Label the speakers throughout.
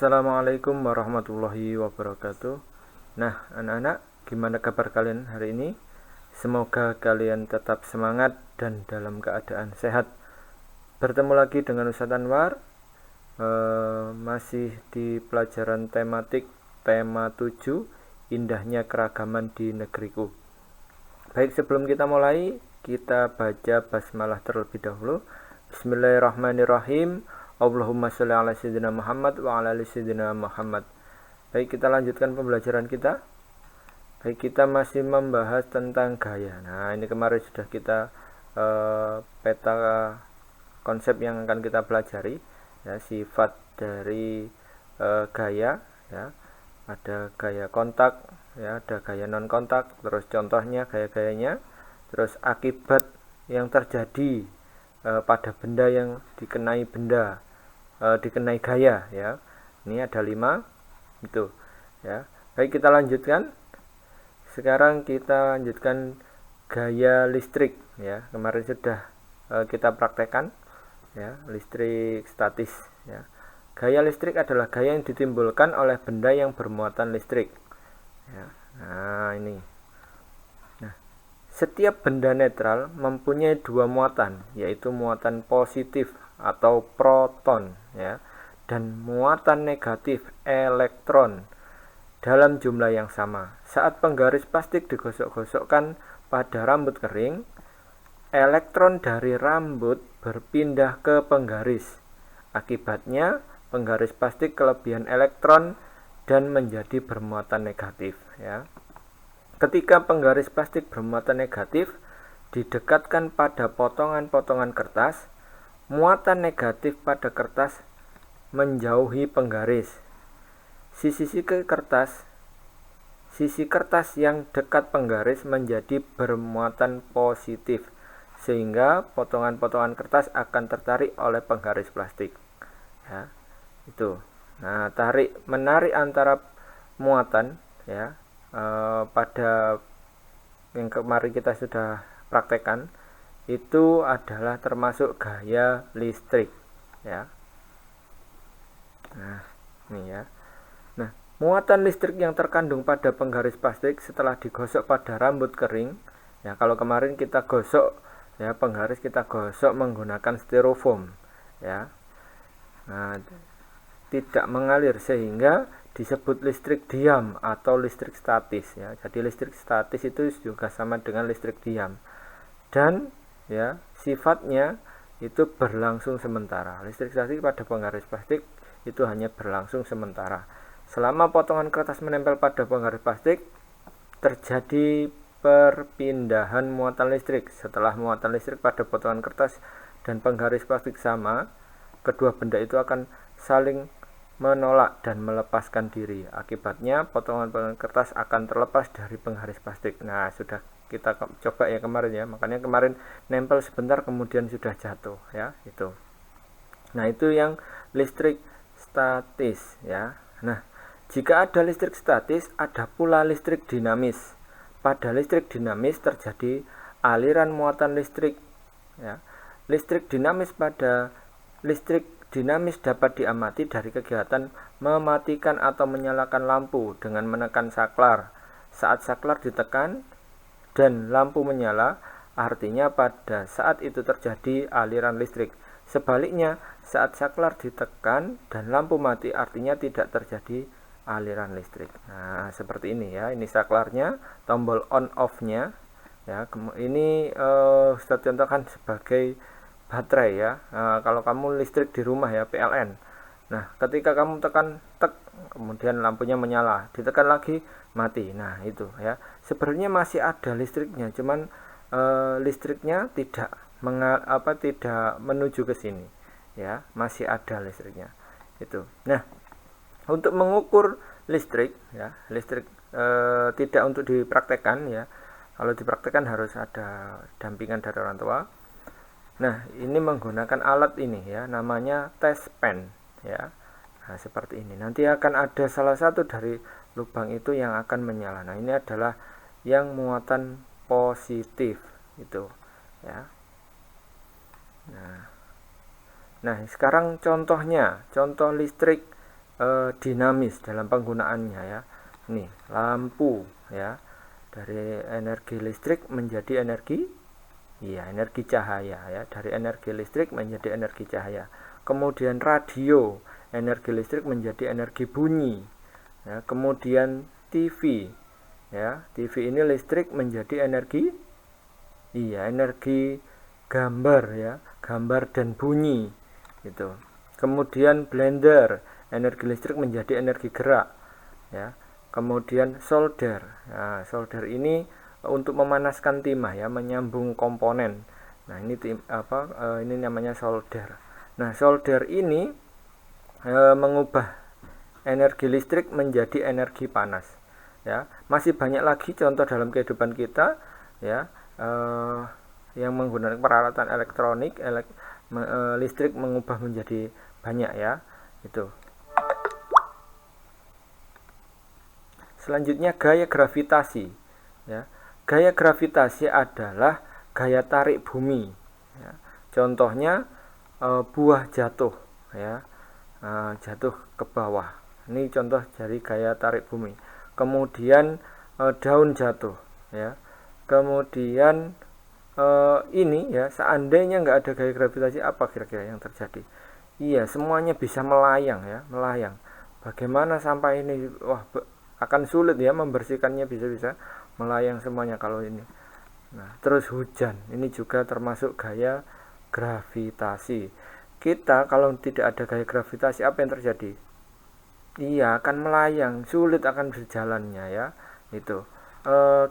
Speaker 1: Assalamualaikum warahmatullahi wabarakatuh. Nah, anak-anak, gimana kabar kalian hari ini? Semoga kalian tetap semangat dan dalam keadaan sehat. Bertemu lagi dengan Ustadz Anwar, masih di pelajaran tematik tema 7, indahnya keragaman di negeriku. Baik, sebelum kita mulai, kita baca basmalah terlebih dahulu. Bismillahirrahmanirrahim. Allahumma sholli ala sayyidina Muhammad wa ala ali sayyidina Muhammad. Baik, kita lanjutkan pembelajaran kita. Baik, kita masih membahas tentang gaya. Nah, ini kemarin sudah kita peta konsep yang akan kita pelajari, ya, sifat dari gaya, ya. Ada gaya kontak, ya, ada gaya non kontak, terus contohnya gaya-gayanya, terus akibat yang terjadi pada benda yang dikenai dikenai gaya, ya. Ini ada 5 itu, ya. Baik, kita lanjutkan. Sekarang kita lanjutkan gaya listrik, ya. Kemarin sudah kita praktekkan, ya, listrik statis, ya. Gaya listrik adalah gaya yang ditimbulkan oleh benda yang bermuatan listrik, ya. Nah, ini. Nah, setiap benda netral mempunyai 2 muatan, yaitu muatan positif atau proton, ya, dan muatan negatif elektron dalam jumlah yang sama. Saat penggaris plastik digosok-gosokkan pada rambut kering, elektron dari rambut berpindah ke penggaris. Akibatnya, penggaris plastik kelebihan elektron dan menjadi bermuatan negatif, ya. Ketika penggaris plastik bermuatan negatif didekatkan pada potongan-potongan kertas, muatan negatif pada kertas menjauhi penggaris. Sisi kertas yang dekat penggaris menjadi bermuatan positif, sehingga potongan-potongan kertas akan tertarik oleh penggaris plastik, ya. Itu. Nah, menarik antara muatan, ya, pada yang kemarin kita sudah praktekkan, itu adalah termasuk gaya listrik, ya. Nah, ini, ya. Nah, muatan listrik yang terkandung pada penggaris plastik setelah digosok pada rambut kering, ya, kalau kemarin kita gosok, ya, penggaris kita gosok menggunakan styrofoam, ya. Nah, tidak mengalir sehingga disebut listrik diam atau listrik statis, ya. Jadi listrik statis itu juga sama dengan listrik diam. Dan, ya, sifatnya itu berlangsung sementara. Listrik statis pada penggaris plastik itu hanya berlangsung sementara. Selama potongan kertas menempel pada penggaris plastik, terjadi perpindahan muatan listrik. Setelah muatan listrik pada potongan kertas dan penggaris plastik sama, kedua benda itu akan saling menolak dan melepaskan diri. Akibatnya, potongan-potongan kertas akan terlepas dari penggaris plastik. Nah, sudah kita coba ya kemarin, ya. Makanya kemarin nempel sebentar kemudian sudah jatuh, ya, itu. Nah, itu yang listrik statis, ya. Nah, jika ada listrik statis, ada pula listrik dinamis. Pada listrik dinamis terjadi aliran muatan listrik, ya. Listrik dinamis dapat diamati dari kegiatan mematikan atau menyalakan lampu dengan menekan saklar. Saat saklar ditekan dan lampu menyala, artinya pada saat itu terjadi aliran listrik. Sebaliknya, saat saklar ditekan dan lampu mati, artinya tidak terjadi aliran listrik. Nah, seperti ini, ya. Ini saklarnya, tombol on off-nya, ya. Ini Ustaz contohkan sebagai baterai, ya. Kalau kamu listrik di rumah, ya, PLN. Nah, ketika kamu tekan tek, kemudian lampunya menyala, ditekan lagi mati. Nah, itu, ya. Sebenarnya masih ada listriknya, cuman listriknya tidak menuju ke sini, ya. Masih ada listriknya. Itu. Nah, untuk mengukur listrik, ya, listrik tidak untuk dipraktekkan, ya. Kalau dipraktekkan harus ada dampingan dari orang tua. Nah, ini menggunakan alat ini, ya, namanya test pen, ya. Nah, seperti ini. Nanti akan ada salah satu dari lubang itu yang akan menyala. Nah, ini adalah yang muatan positif, itu, ya. Nah, sekarang contoh listrik dinamis dalam penggunaannya ya. Ini lampu ya, dari energi listrik menjadi energi cahaya ya, dari energi listrik menjadi energi cahaya. Kemudian radio, energi listrik menjadi energi bunyi ya. Kemudian TV ya, TV ini listrik menjadi energi energi gambar ya, gambar dan bunyi gitu. Kemudian blender, energi listrik menjadi energi gerak ya. Kemudian solder. Nah, solder ini untuk memanaskan timah ya, menyambung komponen. Nah, ini ini namanya solder. Nah, solder ini mengubah energi listrik menjadi energi panas ya. Masih banyak lagi contoh dalam kehidupan kita ya, yang menggunakan peralatan elektronik, listrik mengubah menjadi banyak ya. Itu. Selanjutnya gaya gravitasi ya. Gaya gravitasi adalah gaya tarik bumi ya. Contohnya buah jatuh ya, jatuh ke bawah. Ini contoh dari gaya tarik bumi. Kemudian daun jatuh ya. Kemudian ini ya, seandainya nggak ada gaya gravitasi, apa kira-kira yang terjadi? Iya, semuanya bisa melayang ya, melayang. Bagaimana sampah ini? Wah, akan sulit ya membersihkannya, bisa-bisa melayang semuanya kalau ini. Nah, terus hujan, ini juga termasuk gaya gravitasi. Kita kalau tidak ada gaya gravitasi, apa yang terjadi? Iya, akan melayang, sulit akan berjalannya ya. Itu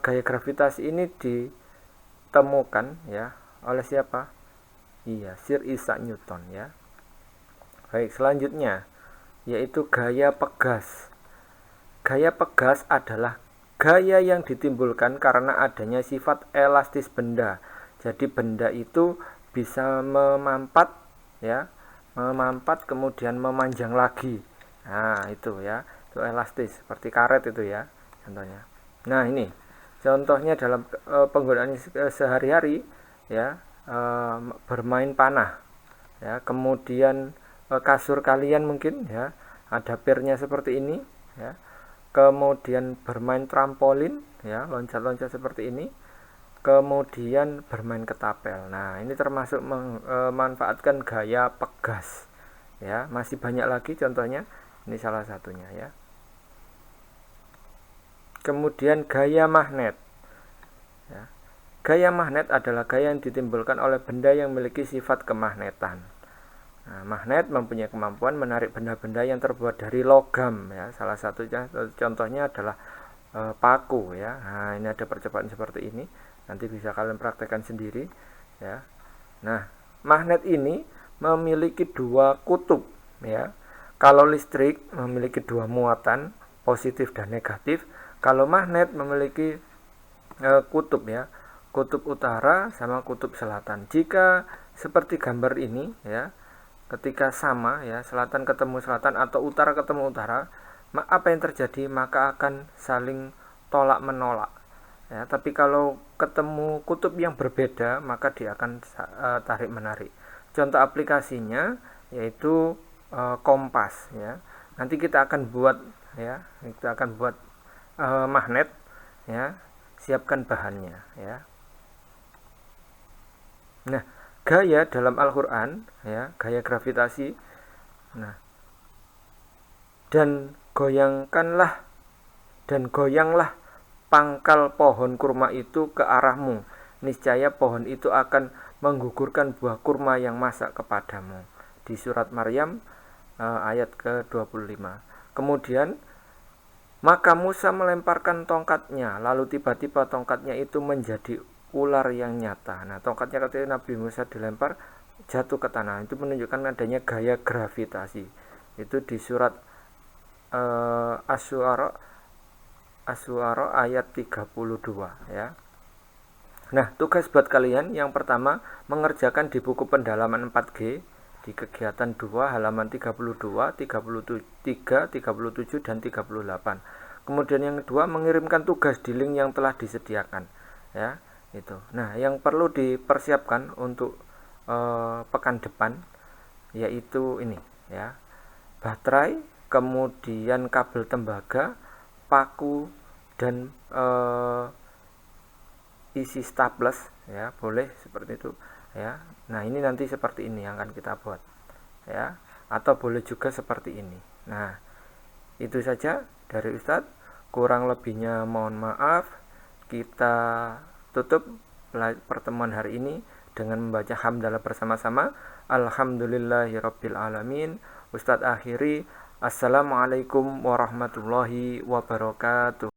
Speaker 1: gaya gravitasi ini ditemukan ya oleh siapa? Iya, Sir Isaac Newton ya. Baik, selanjutnya yaitu gaya pegas. Gaya pegas adalah gaya yang ditimbulkan karena adanya sifat elastis benda. Jadi benda itu bisa memampat ya, memampat kemudian memanjang lagi. Nah, itu ya, itu elastis seperti karet itu ya, contohnya. Nah, ini contohnya dalam penggunaan sehari-hari ya, bermain panah ya. Kemudian kasur kalian mungkin ya, ada pirnya seperti ini ya. Kemudian bermain trampolin ya, loncat-loncat seperti ini. Kemudian bermain ketapel. Nah, ini termasuk memanfaatkan gaya pegas ya. Masih banyak lagi contohnya, ini salah satunya ya. Kemudian gaya magnet ya. Gaya magnet adalah gaya yang ditimbulkan oleh benda yang memiliki sifat kemagnetan. Nah, magnet mempunyai kemampuan menarik benda-benda yang terbuat dari logam ya. Salah satunya contohnya adalah paku ya. Nah, ini ada percobaan seperti ini. Nanti bisa kalian praktekkan sendiri ya. Nah, magnet ini memiliki dua kutub ya. Kalau listrik memiliki dua muatan, positif dan negatif. Kalau magnet memiliki kutub ya, kutub utara sama kutub selatan. Jika seperti gambar ini ya, ketika sama ya, selatan ketemu selatan atau utara ketemu utara, apa yang terjadi? Maka akan saling tolak menolak ya. Tapi kalau ketemu kutub yang berbeda, maka dia akan tarik menarik. Contoh aplikasinya yaitu kompas ya. Nanti kita akan buat ya, kita akan buat magnet ya. Siapkan bahannya ya. Nah, gaya dalam Al-Quran ya, gaya gravitasi. Nah, dan goyanglah pangkal pohon kurma itu ke arahmu, niscaya pohon itu akan menggugurkan buah kurma yang masak kepadamu. Di surat Maryam ayat ke-25. Kemudian maka Musa melemparkan tongkatnya, lalu tiba-tiba tongkatnya itu menjadi ular yang nyata. Nah, tongkatnya ketika Nabi Musa dilempar jatuh ke tanah. Itu menunjukkan adanya gaya gravitasi. Itu di surat Asy-Syu'ara ayat 32 ya. Nah, tugas buat kalian yang pertama mengerjakan di buku pendalaman 4G di kegiatan 2 halaman 32, 33, 37 dan 38. Kemudian yang kedua mengirimkan tugas di link yang telah disediakan ya. Itu. Nah, yang perlu dipersiapkan untuk pekan depan yaitu ini ya. Baterai kemudian kabel tembaga, paku, dan isi staples, ya boleh seperti itu ya. Nah ini nanti seperti ini yang akan kita buat ya, atau boleh juga seperti ini. Nah itu saja dari Ustadz, kurang lebihnya mohon maaf. Kita tutup pertemuan hari ini dengan membaca hamdalah bersama-sama. Alhamdulillahirabbil alamin. Ustadz akhiri, assalamualaikum warahmatullahi wabarakatuh.